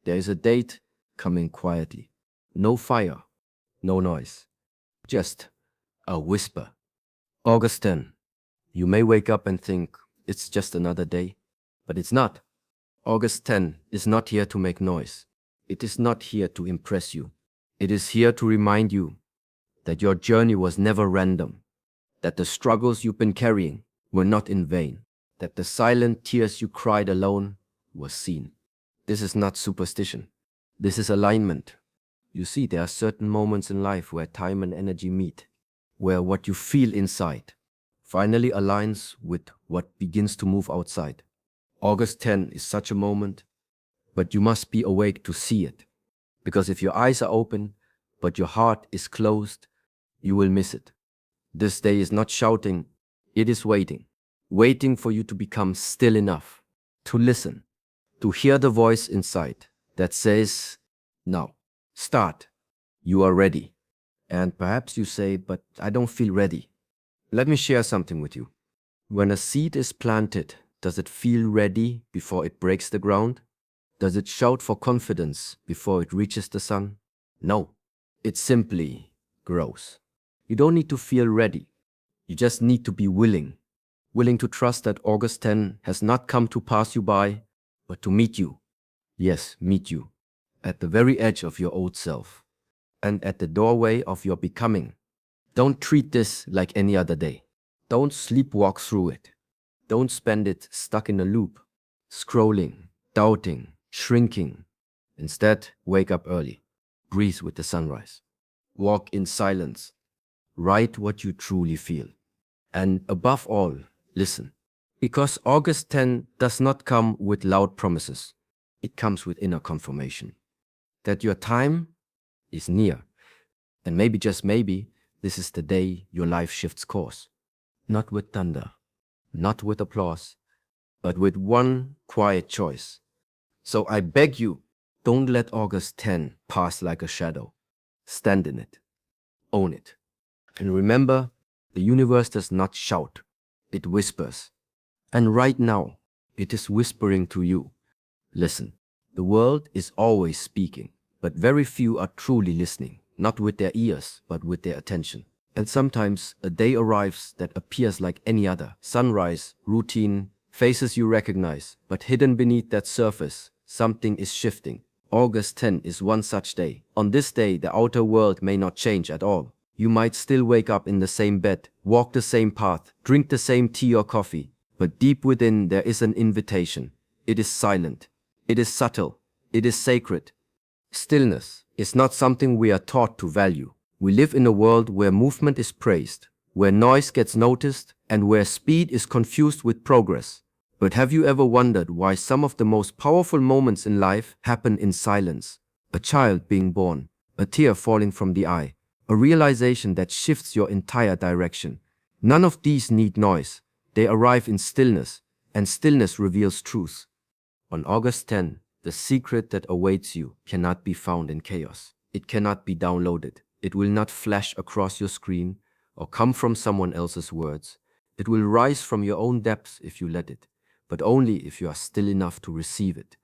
There is a date coming quietly. No fire, no noise, just a whisper. August 10. You may wake up and think it's just another day, but it's not. August 10 is not here to make noise. It is not here to impress you. It is here to remind you that your journey was never random, that the struggles you've been carrying were not in vain, that the silent tears you cried alone were seen. This is not superstition. This is alignment. You see, there are certain moments in life where time and energy meet, where what you feel inside finally aligns with what begins to move outside. August 10 is such a moment, but you must be awake to see it. Because if your eyes are open, but your heart is closed, you will miss it. This day is not shouting, it is waiting. Waiting for you to become still enough, to listen, to hear the voice inside that says, now, start. You are ready. And perhaps you say, but I don't feel ready. Let me share something with you. When a seed is planted, does it feel ready before it breaks the ground? Does it shout for confidence before it reaches the sun? No, it simply grows. You don't need to feel ready. You just need to be willing. Willing to trust that August 10 has not come to pass you by, but to meet you. Yes, meet you. At the very edge of your old self. And at the doorway of your becoming. Don't treat this like any other day. Don't sleepwalk through it. Don't spend it stuck in a loop, scrolling, doubting, shrinking. Instead, wake up early. Breathe with the sunrise. Walk in silence. Write what you truly feel. And above all, listen. Because August 10 does not come with loud promises. It comes with inner confirmation. That your time is near. And maybe, just maybe, this is the day your life shifts course. Not with thunder, not with applause, but with one quiet choice. So I beg you, don't let August 10 pass like a shadow. Stand in it. Own it. And remember, the universe does not shout. It whispers. And right now, it is whispering to you. Listen, the world is always speaking, but very few are truly listening. Not with their ears, but with their attention. And sometimes a day arrives that appears like any other. Sunrise, routine, faces you recognize, but hidden beneath that surface, something is shifting. August 10 is one such day. On this day, the outer world may not change at all. You might still wake up in the same bed, walk the same path, drink the same tea or coffee, but deep within there is an invitation. It is silent. It is subtle. It is sacred. Stillness is not something we are taught to value. We live in a world where movement is praised, where noise gets noticed, and where speed is confused with progress. But have you ever wondered why some of the most powerful moments in life happen in silence? A child being born, a tear falling from the eye, a realization that shifts your entire direction. None of these need noise. They arrive in stillness, and stillness reveals truth. On August 10, the secret that awaits you cannot be found in chaos. It cannot be downloaded. It will not flash across your screen or come from someone else's words. It will rise from your own depths if you let it, but only if you are still enough to receive it.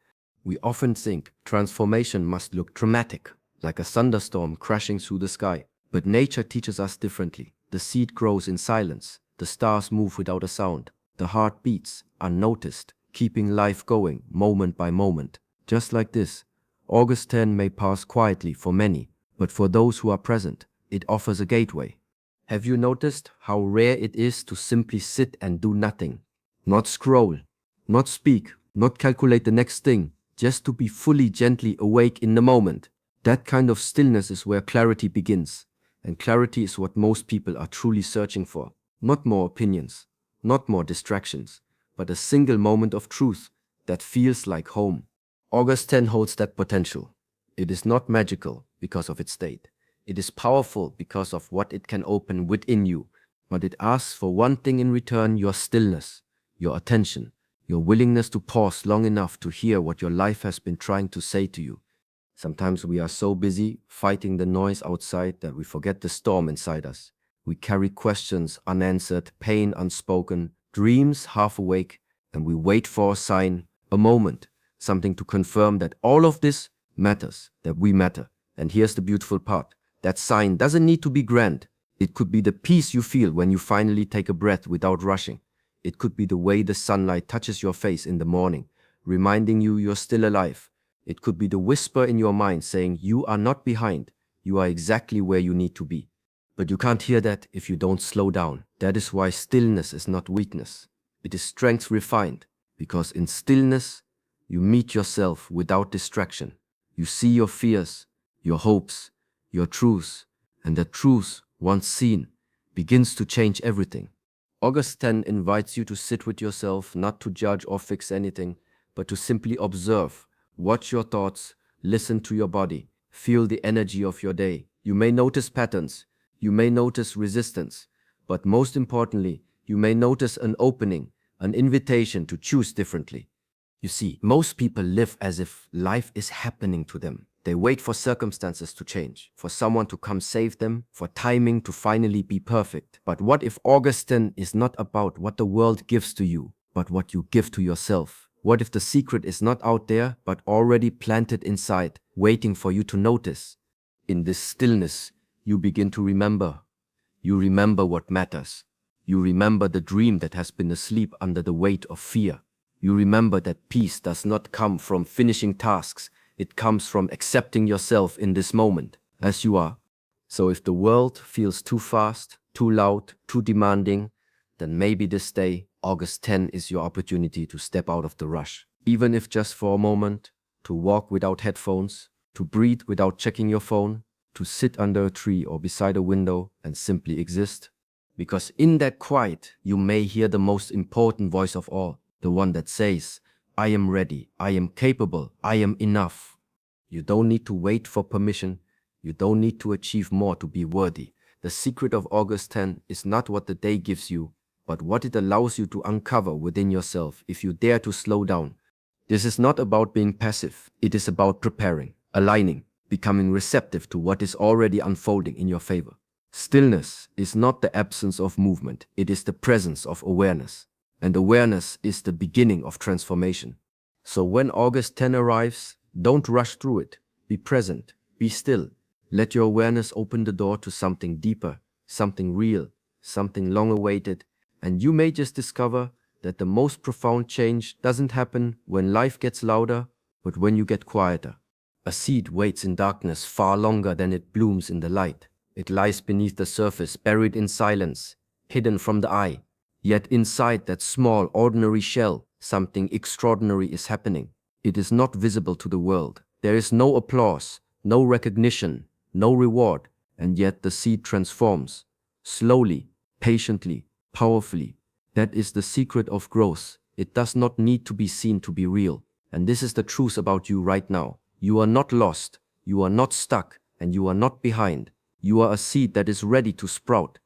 We often think transformation must look dramatic, like a thunderstorm crashing through the sky. But nature teaches us differently. The seed grows in silence. The stars move without a sound. The heart beats unnoticed, keeping life going moment by moment. Just like this, August 10 may pass quietly for many, but for those who are present, it offers a gateway. Have you noticed how rare it is to simply sit and do nothing? Not scroll, not speak, not calculate the next thing, just to be fully gently awake in the moment. That kind of stillness is where clarity begins. And clarity is what most people are truly searching for. Not more opinions, not more distractions, but a single moment of truth that feels like home. August 10 holds that potential. It is not magical because of its date. It is powerful because of what it can open within you. But it asks for one thing in return: your stillness, your attention, your willingness to pause long enough to hear what your life has been trying to say to you. Sometimes we are so busy fighting the noise outside that we forget the storm inside us. We carry questions unanswered, pain unspoken, dreams half awake, and we wait for a sign, a moment, something to confirm that all of this matters, that we matter. And here's the beautiful part. That sign doesn't need to be grand. It could be the peace you feel when you finally take a breath without rushing. It could be the way the sunlight touches your face in the morning, reminding you you're still alive. It could be the whisper in your mind saying you are not behind, you are exactly where you need to be. But you can't hear that if you don't slow down. That is why stillness is not weakness. It is strength refined, because in stillness, you meet yourself without distraction. You see your fears, your hopes, your truths, and that truth, once seen, begins to change everything. August 10 invites you to sit with yourself, not to judge or fix anything, but to simply observe, watch your thoughts, listen to your body, feel the energy of your day. You may notice patterns, you may notice resistance, but most importantly, you may notice an opening, an invitation to choose differently. You see, most people live as if life is happening to them. They wait for circumstances to change, for someone to come save them, for timing to finally be perfect. But what if August 10 is not about what the world gives to you, but what you give to yourself? What if the secret is not out there, but already planted inside, waiting for you to notice? In this stillness, you begin to remember. You remember what matters. You remember the dream that has been asleep under the weight of fear. You remember that peace does not come from finishing tasks. It comes from accepting yourself in this moment, as you are. So if the world feels too fast, too loud, too demanding, then maybe this day, August 10, is your opportunity to step out of the rush. Even if just for a moment, to walk without headphones, to breathe without checking your phone, to sit under a tree or beside a window and simply exist. Because in that quiet, you may hear the most important voice of all, the one that says, I am ready, I am capable, I am enough. You don't need to wait for permission. You don't need to achieve more to be worthy. The secret of August 10 is not what the day gives you, but what it allows you to uncover within yourself if you dare to slow down. This is not about being passive. It is about preparing, aligning, becoming receptive to what is already unfolding in your favor. Stillness is not the absence of movement. It is the presence of awareness. And awareness is the beginning of transformation. So when August 10 arrives, don't rush through it. Be present. Be still. Let your awareness open the door to something deeper, something real, something long awaited. And you may just discover that the most profound change doesn't happen when life gets louder, but when you get quieter. A seed waits in darkness far longer than it blooms in the light. It lies beneath the surface, buried in silence, hidden from the eye. Yet inside that small, ordinary shell, something extraordinary is happening. It is not visible to the world. There is no applause, no recognition, no reward, and yet the seed transforms. Slowly, patiently, powerfully. That is the secret of growth. It does not need to be seen to be real. And this is the truth about you right now. You are not lost, you are not stuck, and you are not behind. You are a seed that is ready to sprout.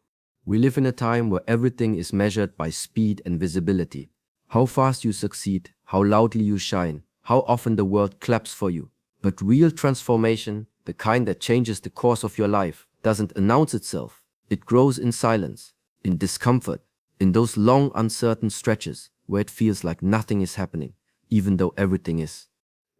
We live in a time where everything is measured by speed and visibility. How fast you succeed, how loudly you shine, how often the world claps for you. But real transformation, the kind that changes the course of your life, doesn't announce itself. It grows in silence, in discomfort, in those long, uncertain stretches where it feels like nothing is happening, even though everything is.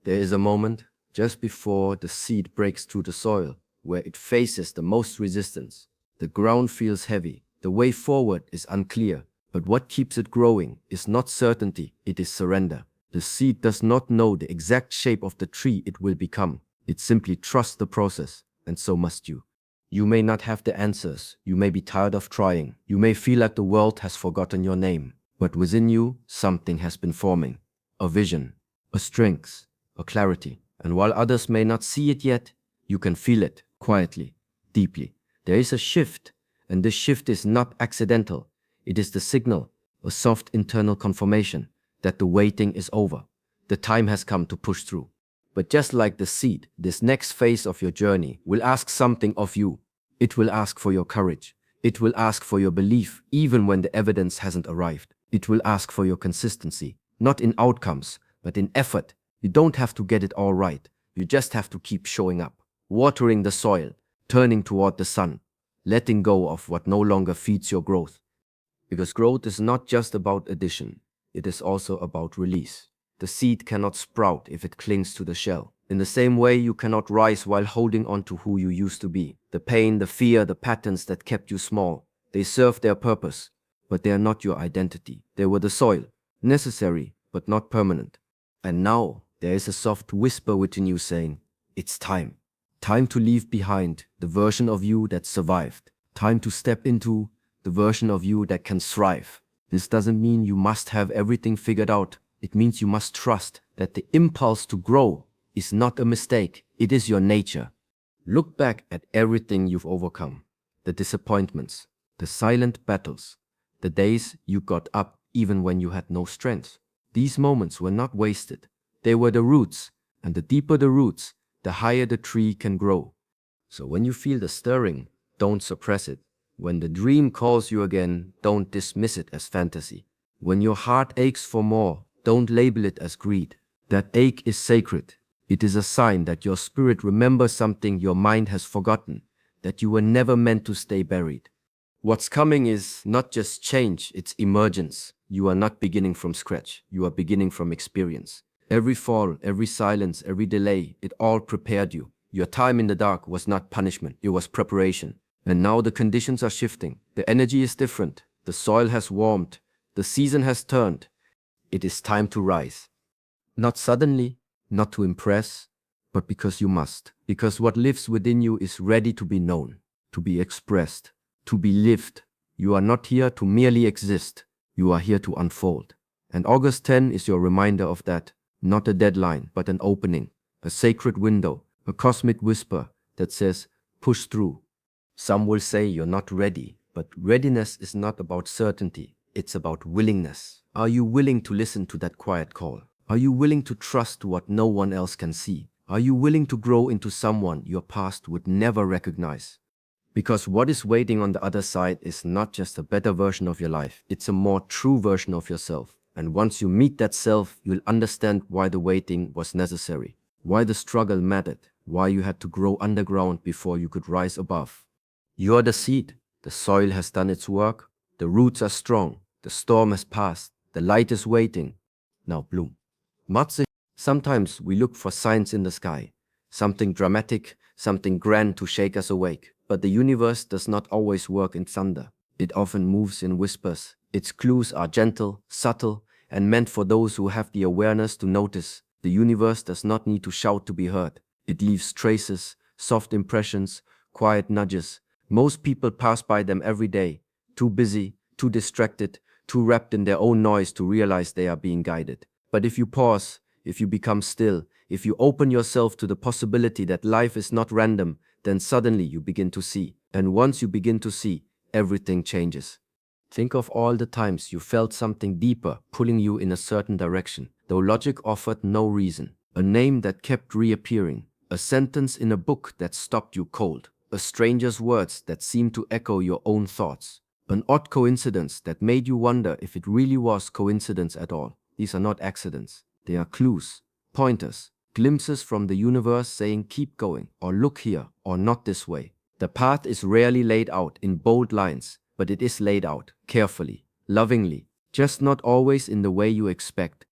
There is a moment just before the seed breaks through the soil, where it faces the most resistance. The ground feels heavy, the way forward is unclear, but what keeps it growing is not certainty, it is surrender. The seed does not know the exact shape of the tree it will become. It simply trusts the process, and so must you. You may not have the answers, you may be tired of trying, you may feel like the world has forgotten your name, but within you, something has been forming. A vision, a strength, a clarity. And while others may not see it yet, you can feel it, quietly, deeply. There is a shift, and this shift is not accidental. It is the signal, a soft internal confirmation that the waiting is over. The time has come to push through. But just like the seed, this next phase of your journey will ask something of you. It will ask for your courage. It will ask for your belief even when the evidence hasn't arrived. It will ask for your consistency, not in outcomes, but in effort. You don't have to get it all right. You just have to keep showing up, watering the soil, turning toward the sun, letting go of what no longer feeds your growth. Because growth is not just about addition, it is also about release. The seed cannot sprout if it clings to the shell. In the same way, you cannot rise while holding on to who you used to be. The pain, the fear, the patterns that kept you small, they serve their purpose, but they are not your identity. They were the soil, necessary, but not permanent. And now, there is a soft whisper within you saying, it's time. Time to leave behind the version of you that survived. Time to step into the version of you that can thrive. This doesn't mean you must have everything figured out. It means you must trust that the impulse to grow is not a mistake. It is your nature. Look back at everything you've overcome. The disappointments, the silent battles, the days you got up even when you had no strength. These moments were not wasted. They were the roots, and the deeper the roots, the higher the tree can grow. So when you feel the stirring, don't suppress it. When the dream calls you again, don't dismiss it as fantasy. When your heart aches for more, don't label it as greed. That ache is sacred. It is a sign that your spirit remembers something your mind has forgotten, that you were never meant to stay buried. What's coming is not just change, it's emergence. You are not beginning from scratch. You are beginning from experience. Every fall, every silence, every delay, it all prepared you. Your time in the dark was not punishment, it was preparation. And now the conditions are shifting. The energy is different. The soil has warmed. The season has turned. It is time to rise. Not suddenly, not to impress, but because you must. Because what lives within you is ready to be known, to be expressed, to be lived. You are not here to merely exist. You are here to unfold. And August 10 is your reminder of that. Not a deadline, but an opening, a sacred window, a cosmic whisper that says, push through. Some will say you're not ready, but readiness is not about certainty. It's about willingness. Are you willing to listen to that quiet call? Are you willing to trust what no one else can see? Are you willing to grow into someone your past would never recognize? Because what is waiting on the other side is not just a better version of your life. It's a more true version of yourself. And once you meet that self, you'll understand why the waiting was necessary, why the struggle mattered, why you had to grow underground before you could rise above. You are the seed. The soil has done its work. The roots are strong. The storm has passed. The light is waiting. Now bloom. Master, sometimes we look for signs in the sky, something dramatic, something grand to shake us awake. But the universe does not always work in thunder. It often moves in whispers. Its clues are gentle, subtle, and meant for those who have the awareness to notice. The universe does not need to shout to be heard. It leaves traces, soft impressions, quiet nudges. Most people pass by them every day, too busy, too distracted, too wrapped in their own noise to realize they are being guided. But if you pause, if you become still, if you open yourself to the possibility that life is not random, then suddenly you begin to see. And once you begin to see, everything changes. Think of all the times you felt something deeper pulling you in a certain direction, though logic offered no reason. A name that kept reappearing, a sentence in a book that stopped you cold, a stranger's words that seemed to echo your own thoughts, an odd coincidence that made you wonder if it really was coincidence at all. These are not accidents. They are clues, pointers, glimpses from the universe saying keep going, or look here, or not this way. The path is rarely laid out in bold lines, but it is laid out carefully, lovingly, just not always in the way you expect.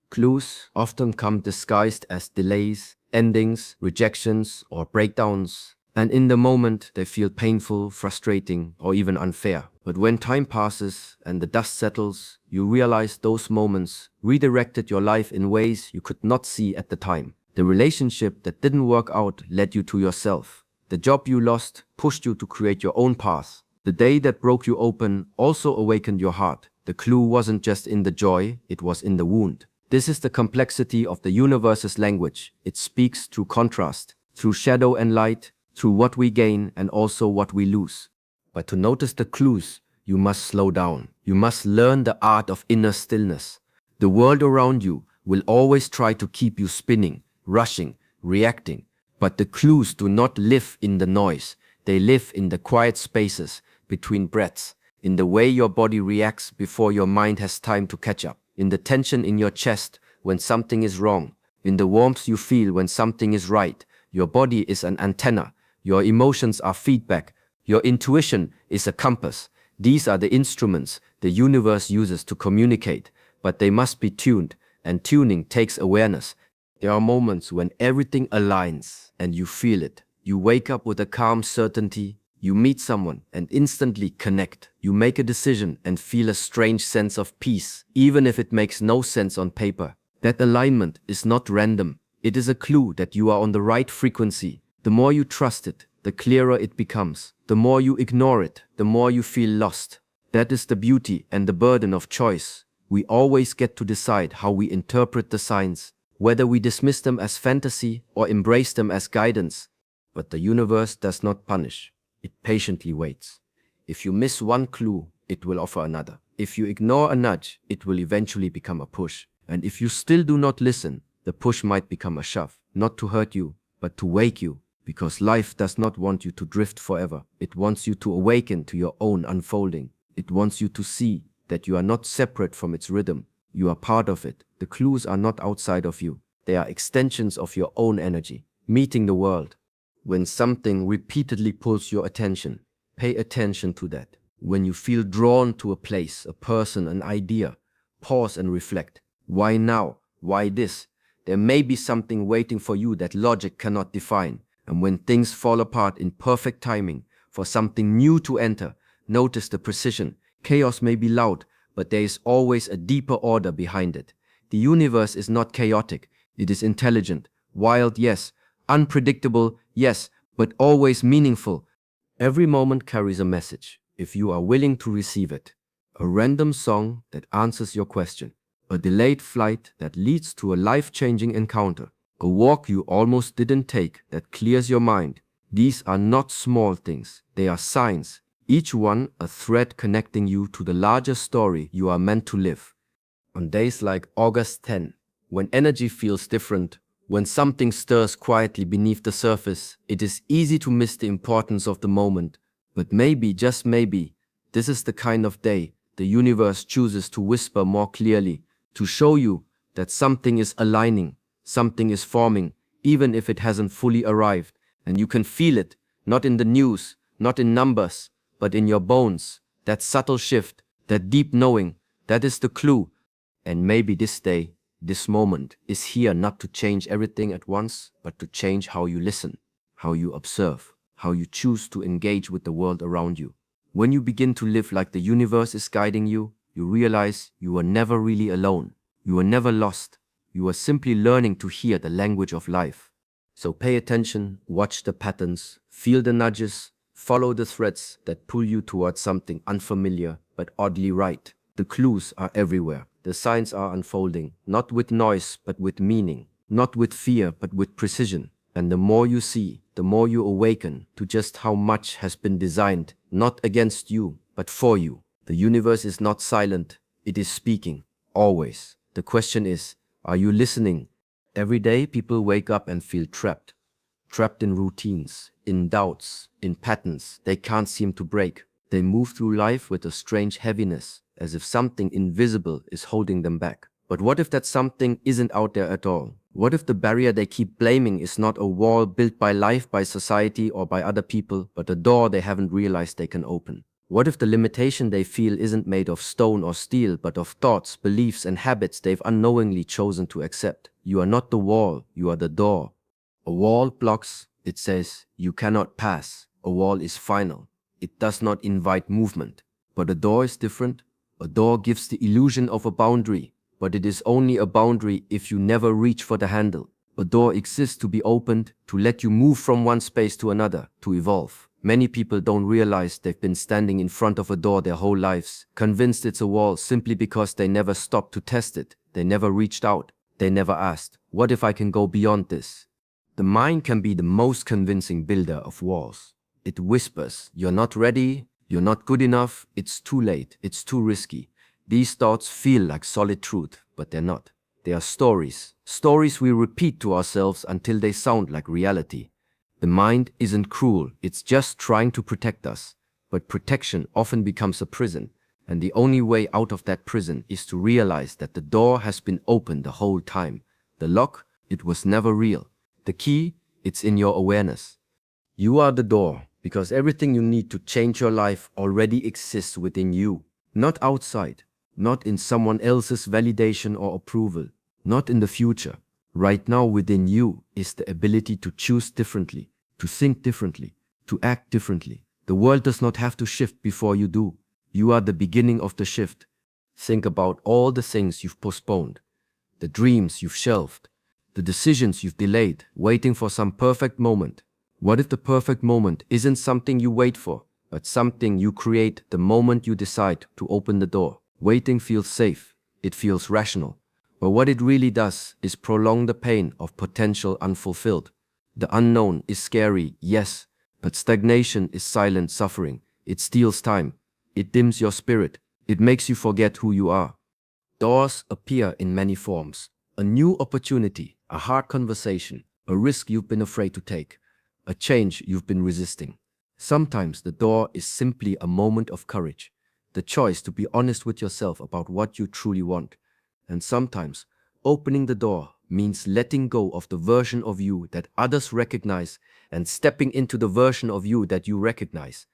Clues often come disguised as delays, endings, rejections, or breakdowns, and in the moment they feel painful, frustrating, or even unfair. But when time passes and the dust settles, you realize those moments redirected your life in ways you could not see at the time. The relationship that didn't work out led you to yourself. The job you lost pushed you to create your own path. The day that broke you open also awakened your heart. The clue wasn't just in the joy, it was in the wound. This is the complexity of the universe's language. It speaks through contrast, through shadow and light, through what we gain and also what we lose. But to notice the clues, you must slow down. You must learn the art of inner stillness. The world around you will always try to keep you spinning, rushing, reacting. But the clues do not live in the noise. They live in the quiet spaces between breaths, in the way your body reacts before your mind has time to catch up, in the tension in your chest when something is wrong, in the warmth you feel when something is right. Your body is an antenna. Your emotions are feedback. Your intuition is a compass. These are the instruments the universe uses to communicate, but they must be tuned, and tuning takes awareness. There are moments when everything aligns and you feel it. You wake up with a calm certainty. You meet someone and instantly connect. You make a decision and feel a strange sense of peace, even if it makes no sense on paper. That alignment is not random. It is a clue that you are on the right frequency. The more you trust it, the clearer it becomes. The more you ignore it, the more you feel lost. That is the beauty and the burden of choice. We always get to decide how we interpret the signs, whether we dismiss them as fantasy or embrace them as guidance. But the universe does not punish. It patiently waits. If you miss one clue, it will offer another. If you ignore a nudge, it will eventually become a push. And if you still do not listen, the push might become a shove, not to hurt you, but to wake you. Because life does not want you to drift forever. It wants you to awaken to your own unfolding. It wants you to see that you are not separate from its rhythm. You are part of it. The clues are not outside of you. They are extensions of your own energy, meeting the world. When something repeatedly pulls your attention, pay attention to that. When you feel drawn to a place, a person, an idea, pause and reflect. Why now? Why this? There may be something waiting for you that logic cannot define. And when things fall apart in perfect timing for something new to enter, notice the precision. Chaos may be loud, but there is always a deeper order behind it. The universe is not chaotic. It is intelligent. Wild, yes. Unpredictable, yes, but always meaningful. Every moment carries a message, if you are willing to receive it. A random song that answers your question. A delayed flight that leads to a life-changing encounter. A walk you almost didn't take that clears your mind. These are not small things. They are signs. Each one a thread connecting you to the larger story you are meant to live. On days like August 10, when energy feels different, when something stirs quietly beneath the surface, it is easy to miss the importance of the moment. But maybe, just maybe, this is the kind of day the universe chooses to whisper more clearly, to show you that something is aligning, something is forming, even if it hasn't fully arrived. And you can feel it, not in the news, not in numbers, but in your bones. That subtle shift, that deep knowing, that is the clue. And maybe this day, this moment is here not to change everything at once, but to change how you listen, how you observe, how you choose to engage with the world around you. When you begin to live like the universe is guiding you, you realize you were never really alone. You were never lost. You were simply learning to hear the language of life. So pay attention, watch the patterns, feel the nudges, follow the threads that pull you towards something unfamiliar but oddly right. The clues are everywhere. The signs are unfolding, not with noise, but with meaning, not with fear, but with precision. And the more you see, the more you awaken to just how much has been designed, not against you, but for you. The universe is not silent, it is speaking, always. The question is, are you listening? Every day, people wake up and feel trapped. Trapped in routines, in doubts, in patterns they can't seem to break. They move through life with a strange heaviness, as if something invisible is holding them back. But what if that something isn't out there at all? What if the barrier they keep blaming is not a wall built by life, by society, or by other people, but a door they haven't realized they can open? What if the limitation they feel isn't made of stone or steel, but of thoughts, beliefs, and habits they've unknowingly chosen to accept? You are not the wall, you are the door. A wall blocks, it says, you cannot pass. A wall is final. It does not invite movement. But a door is different. A door gives the illusion of a boundary, but it is only a boundary if you never reach for the handle. A door exists to be opened, to let you move from one space to another, to evolve. Many people don't realize they've been standing in front of a door their whole lives, convinced it's a wall simply because they never stopped to test it. They never reached out. They never asked, what if I can go beyond this? The mind can be the most convincing builder of walls. It whispers, you're not ready, you're not good enough, it's too late, it's too risky. These thoughts feel like solid truth, but they're not. They are stories. Stories we repeat to ourselves until they sound like reality. The mind isn't cruel, it's just trying to protect us. But protection often becomes a prison, and the only way out of that prison is to realize that the door has been open the whole time. The lock, it was never real. The key, it's in your awareness. You are the door, because everything you need to change your life already exists within you, not outside, not in someone else's validation or approval, not in the future. Right now within you is the ability to choose differently, to think differently, to act differently. The world does not have to shift before you do. You are the beginning of the shift. Think about all the things you've postponed, the dreams you've shelved, the decisions you've delayed, waiting for some perfect moment. What if the perfect moment isn't something you wait for, but something you create the moment you decide to open the door? Waiting feels safe, it feels rational, but what it really does is prolong the pain of potential unfulfilled. The unknown is scary, yes, but stagnation is silent suffering. It steals time, it dims your spirit, it makes you forget who you are. Doors appear in many forms. A new opportunity, a hard conversation, a risk you've been afraid to take, a change you've been resisting. Sometimes the door is simply a moment of courage, the choice to be honest with yourself about what you truly want. And sometimes opening the door means letting go of the version of you that others recognize and stepping into the version of you that you recognize.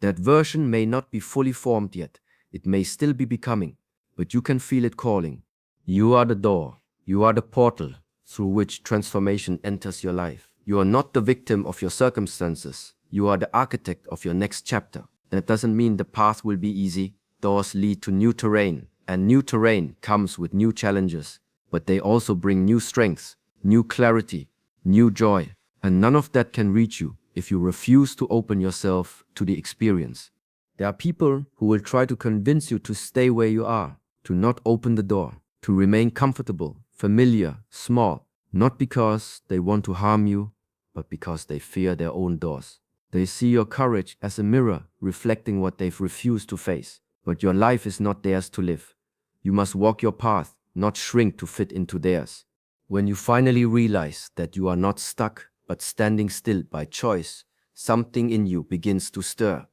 That version may not be fully formed yet, it may still be becoming, but you can feel it calling. You are the door, you are the portal through which transformation enters your life. You are not the victim of your circumstances, you are the architect of your next chapter. That doesn't mean the path will be easy. Doors lead to new terrain, and new terrain comes with new challenges, but they also bring new strengths, new clarity, new joy, and none of that can reach you if you refuse to open yourself to the experience. There are people who will try to convince you to stay where you are, to not open the door, to remain comfortable, familiar, small, not because they want to harm you, but because they fear their own doors. They see your courage as a mirror reflecting what they've refused to face, but your life is not theirs to live. You must walk your path, not shrink to fit into theirs. When you finally realize that you are not stuck, but standing still by choice, something in you begins to stir.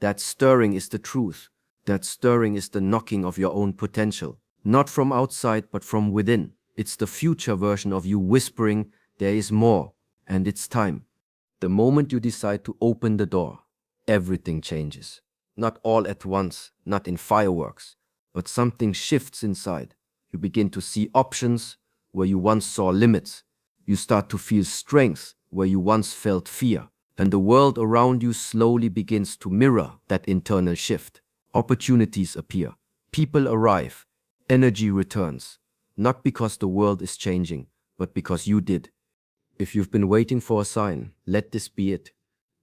That stirring is the truth. That stirring is the knocking of your own potential. Not from outside, but from within. It's the future version of you whispering, there is more, and it's time. The moment you decide to open the door, everything changes. Not all at once, not in fireworks, but something shifts inside. You begin to see options where you once saw limits. You start to feel strength where you once felt fear. And the world around you slowly begins to mirror that internal shift. Opportunities appear, people arrive, energy returns. Not because the world is changing, but because you did. If you've been waiting for a sign, let this be it.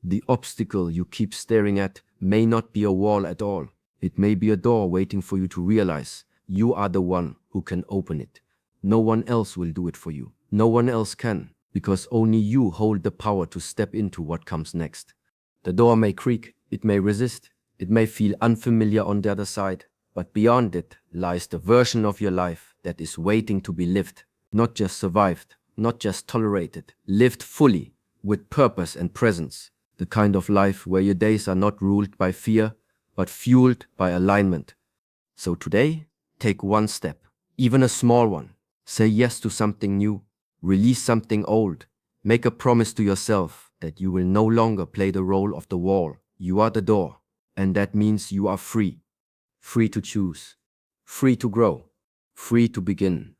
The obstacle you keep staring at may not be a wall at all. It may be a door waiting for you to realize you are the one who can open it. No one else will do it for you. No one else can, because only you hold the power to step into what comes next. The door may creak, it may resist, it may feel unfamiliar on the other side, but beyond it lies the version of your life that is waiting to be lived, not just survived. Not just tolerated, lived fully, with purpose and presence. The kind of life where your days are not ruled by fear, but fueled by alignment. So today, take one step, even a small one. Say yes to something new, release something old. Make a promise to yourself that you will no longer play the role of the wall. You are the door, and that means you are free. Free to choose, free to grow, free to begin.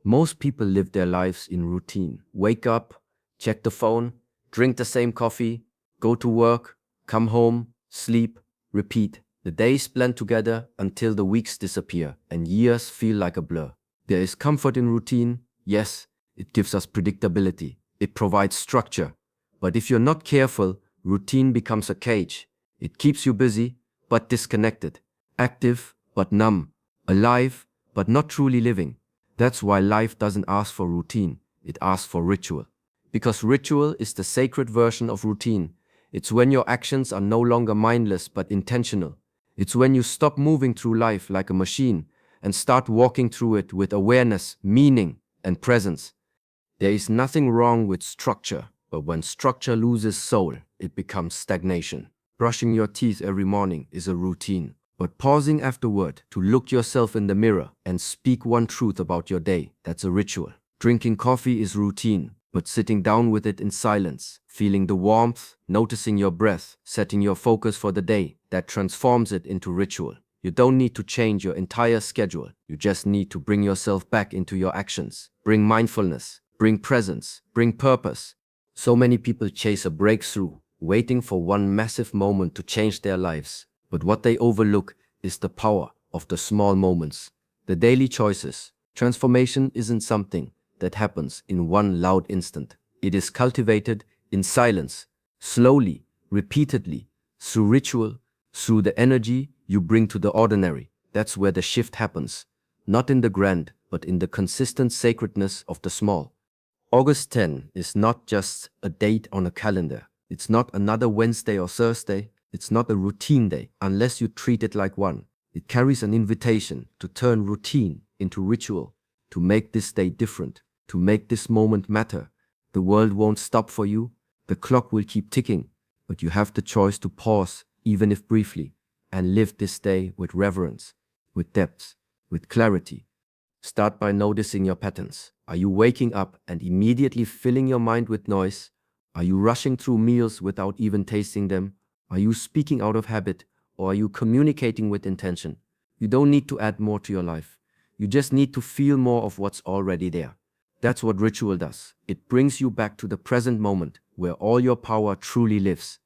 Most people live their lives in routine. Wake up, check the phone, drink the same coffee, go to work, come home, sleep, repeat. The days blend together until the weeks disappear and years feel like a blur. There is comfort in routine. Yes, it gives us predictability. It provides structure. But if you're not careful, routine becomes a cage. It keeps you busy, but disconnected. Active, but numb. Alive, but not truly living. That's why life doesn't ask for routine, it asks for ritual. Because ritual is the sacred version of routine. It's when your actions are no longer mindless but intentional. It's when you stop moving through life like a machine and start walking through it with awareness, meaning, and presence. There is nothing wrong with structure, but when structure loses soul, it becomes stagnation. Brushing your teeth every morning is a routine. But pausing afterward to look yourself in the mirror and speak one truth about your day, that's a ritual. Drinking coffee is routine, but sitting down with it in silence, feeling the warmth, noticing your breath, setting your focus for the day, that transforms it into ritual. You don't need to change your entire schedule. You just need to bring yourself back into your actions. Bring mindfulness, bring presence, bring purpose. So many people chase a breakthrough, waiting for one massive moment to change their lives. But what they overlook is the power of the small moments, the daily choices. Transformation isn't something that happens in one loud instant. It is cultivated in silence, slowly, repeatedly, through ritual, through the energy you bring to the ordinary. That's where the shift happens, not in the grand, but in the consistent sacredness of the small. August 10 is not just a date on a calendar. It's not another Wednesday or Thursday. It's not a routine day, unless you treat it like one. It carries an invitation to turn routine into ritual, to make this day different, to make this moment matter. The world won't stop for you. The clock will keep ticking, but you have the choice to pause, even if briefly, and live this day with reverence, with depth, with clarity. Start by noticing your patterns. Are you waking up and immediately filling your mind with noise? Are you rushing through meals without even tasting them? Are you speaking out of habit, or are you communicating with intention? You don't need to add more to your life. You just need to feel more of what's already there. That's what ritual does. It brings you back to the present moment, where all your power truly lives.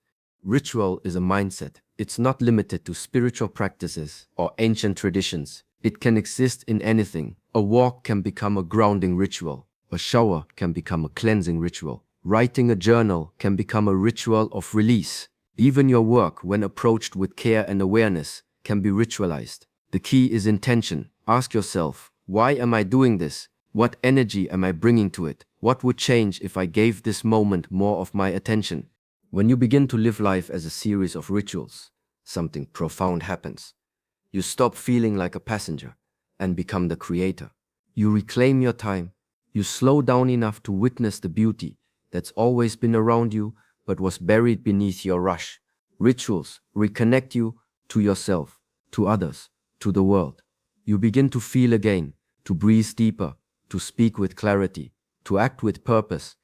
Ritual is a mindset. It's not limited to spiritual practices or ancient traditions. It can exist in anything. A walk can become a grounding ritual. A shower can become a cleansing ritual. Writing a journal can become a ritual of release. Even your work, when approached with care and awareness, can be ritualized. The key is intention. Ask yourself, why am I doing this? What energy am I bringing to it? What would change if I gave this moment more of my attention? When you begin to live life as a series of rituals, something profound happens. You stop feeling like a passenger and become the creator. You reclaim your time. You slow down enough to witness the beauty that's always been around you but was buried beneath your rush. Rituals reconnect you to yourself, to others, to the world. You begin to feel again, to breathe deeper, to speak with clarity, to act with purpose.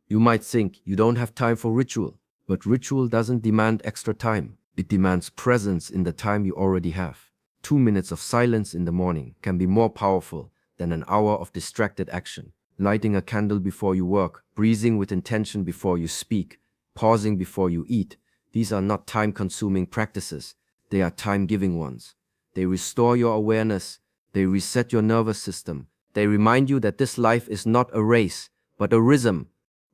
You might think you don't have time for ritual, but ritual doesn't demand extra time. It demands presence in the time you already have. 2 minutes of silence in the morning can be more powerful than an hour of distracted action. Lighting a candle before you work, breathing with intention before you speak, pausing before you eat. These are not time-consuming practices. They are time-giving ones. They restore your awareness. They reset your nervous system. They remind you that this life is not a race, but a rhythm.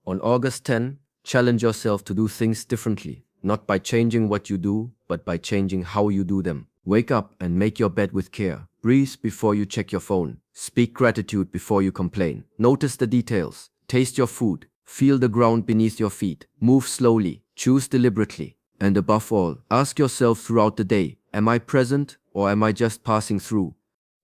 On August 10, challenge yourself to do things differently, not by changing what you do, but by changing how you do them. Wake up and make your bed with care. Breathe before you check your phone. Speak gratitude before you complain. Notice the details. Taste your food. Feel the ground beneath your feet. Move slowly. Choose deliberately. And above all, ask yourself throughout the day, am I present or am I just passing through?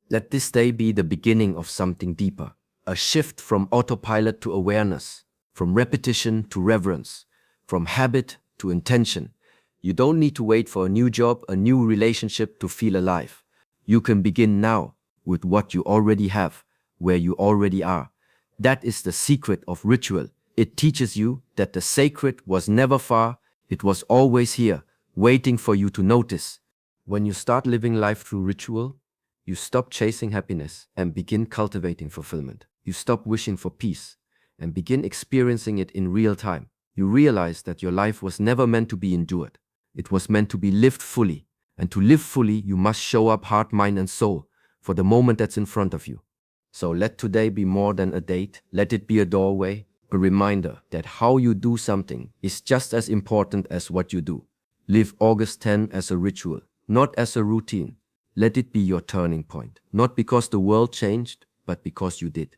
Let this day be the beginning of something deeper. A shift from autopilot to awareness, from repetition to reverence, from habit to intention. You don't need to wait for a new job, a new relationship to feel alive. You can begin now with what you already have, where you already are. That is the secret of ritual. It teaches you that the sacred was never far, it was always here, waiting for you to notice. When you start living life through ritual, you stop chasing happiness and begin cultivating fulfillment. You stop wishing for peace and begin experiencing it in real time. You realize that your life was never meant to be endured. It was meant to be lived fully. And to live fully, you must show up heart, mind, and soul for the moment that's in front of you. So let today be more than a date. Let it be a doorway, a reminder that how you do something is just as important as what you do. Live August 10 as a ritual, not as a routine. Let it be your turning point, not because the world changed, but because you did.